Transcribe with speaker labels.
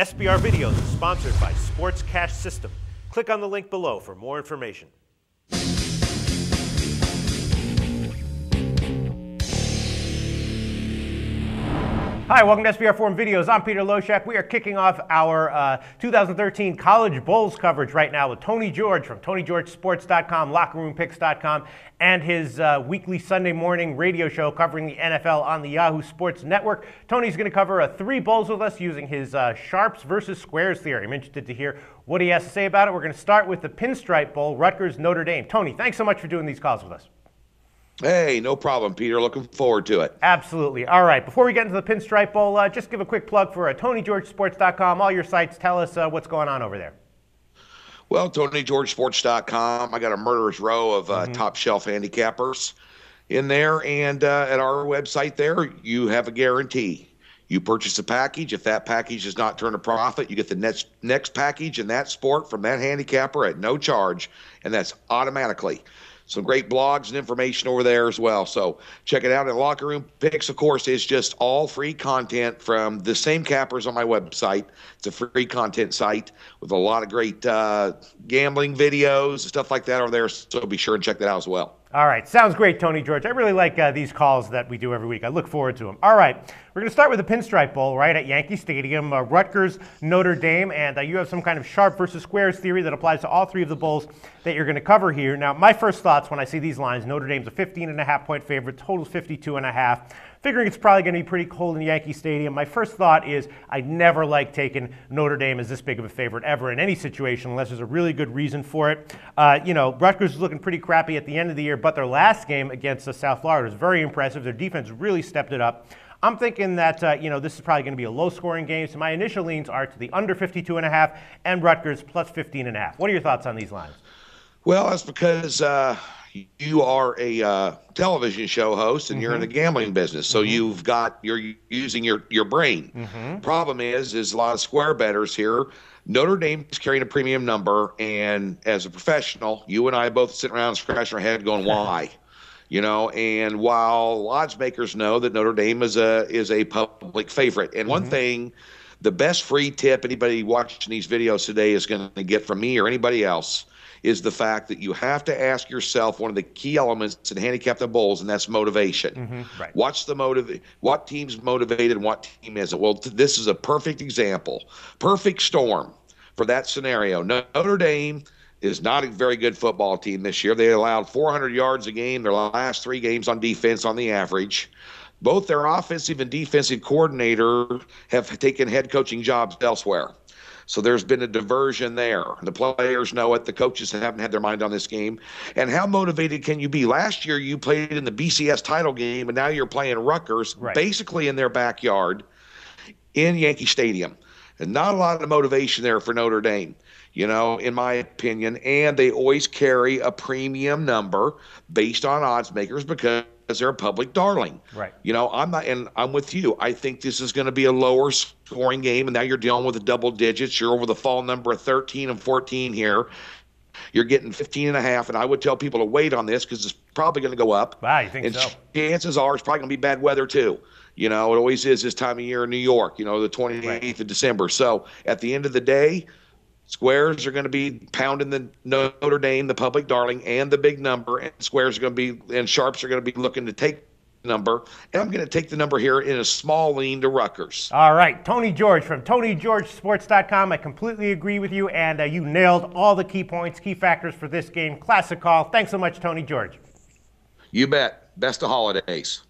Speaker 1: SBR Videos is sponsored by Sports Cash System. Click on the link below for more information. Hi, welcome to SBR Forum Videos. I'm Peter Loshak. We are kicking off our 2013 College Bowls coverage right now with Tony George from TonyGeorgeSports.com, LockerRoomPicks.com, and his weekly Sunday morning radio show covering the NFL on the Yahoo Sports Network. Tony's going to cover 3 bowls with us using his sharps versus squares theory. I'm interested to hear what he has to say about it. We're going to start with the Pinstripe Bowl, Rutgers, Notre Dame. Tony, thanks so much for doing these calls with us.
Speaker 2: Hey, no problem, Peter. Looking forward to it.
Speaker 1: Absolutely. All right. Before we get into the Pinstripe Bowl, just give a quick plug for TonyGeorgeSports.com. All your sites. Tell us what's going on over there.
Speaker 2: Well, TonyGeorgeSports.com. I got a murderer's row of top shelf handicappers in there, and at our website there, you have a guarantee. You purchase a package. If that package does not turn a profit, you get the next package in that sport from that handicapper at no charge, and that's automatically. Some great blogs and information over there as well. So check it out. And Locker Room Picks, of course, is just all free content from the same cappers on my website. It's a free content site with a lot of great gambling videos and stuff like that over there. So be sure and check that out as well.
Speaker 1: All right. Sounds great, Tony George. I really like these calls that we do every week. I look forward to them. All right. We're going to start with the Pinstripe Bowl, right, at Yankee Stadium, Rutgers, Notre Dame, and you have some kind of sharp versus squares theory that applies to all 3 of the bowls that you're going to cover here. Now, my first thoughts when I see these lines, Notre Dame's a 15.5-point favorite, total's 52.5. Figuring it's probably going to be pretty cold in Yankee Stadium, my first thought is I never like taking Notre Dame as this big of a favorite ever in any situation unless there's a really good reason for it. Rutgers is looking pretty crappy at the end of the year, but their last game against South Florida was very impressive. Their defense really stepped it up. I'm thinking that, this is probably going to be a low-scoring game, so my initial leans are to the under 52.5 and Rutgers plus 15.5. What are your thoughts on these lines?
Speaker 2: Well, that's because you are a television show host and you're in the gambling business, so you're using your brain. Problem is a lot of square bettors here. Notre Dame is carrying a premium number, and as a professional, you and I both sit around scratching our head going, why? And while odds makers know that Notre Dame is a public favorite, and one thing, the best free tip anybody watching these videos today is going to get from me or anybody else is the fact that you have to ask yourself one of the key elements in handicapping bowls, and that's motivation.
Speaker 1: Right.
Speaker 2: What team's motivated and what team isn't. Well, this is a perfect example, perfect storm for that scenario. Notre Dame is not a very good football team this year. They allowed 400 yards a game their last 3 games on defense on the average. Both their offensive and defensive coordinator have taken head coaching jobs elsewhere. So there's been a diversion there. The players know it. The coaches haven't had their mind on this game. And how motivated can you be? Last year you played in the BCS title game, and now you're playing Rutgers basically in their backyard in Yankee Stadium. And not a lot of motivation there for Notre Dame, in my opinion. And they always carry a premium number based on odds makers because they're a public darling.
Speaker 1: Right.
Speaker 2: I'm with you. I think this is going to be a lower scoring game, and now you're dealing with the double digits. You're over the fall number of 13 and 14 here. You're getting 15.5, and I would tell people to wait on this because it's probably going to go up.
Speaker 1: Wow, you think so?
Speaker 2: Chances are it's probably going to be bad weather too. It always is this time of year in New York, the 28th of December. So at the end of the day, squares are going to be pounding the Notre Dame, the public darling, and the big number, and squares are going to be, and sharps are going to be looking to take the number. And I'm going to take the number here in a small lean to Rutgers.
Speaker 1: All right, Tony George from TonyGeorgeSports.com. I completely agree with you, and you nailed all the key points, key factors for this game. Classic call. Thanks so much, Tony George.
Speaker 2: You bet. Best of holidays.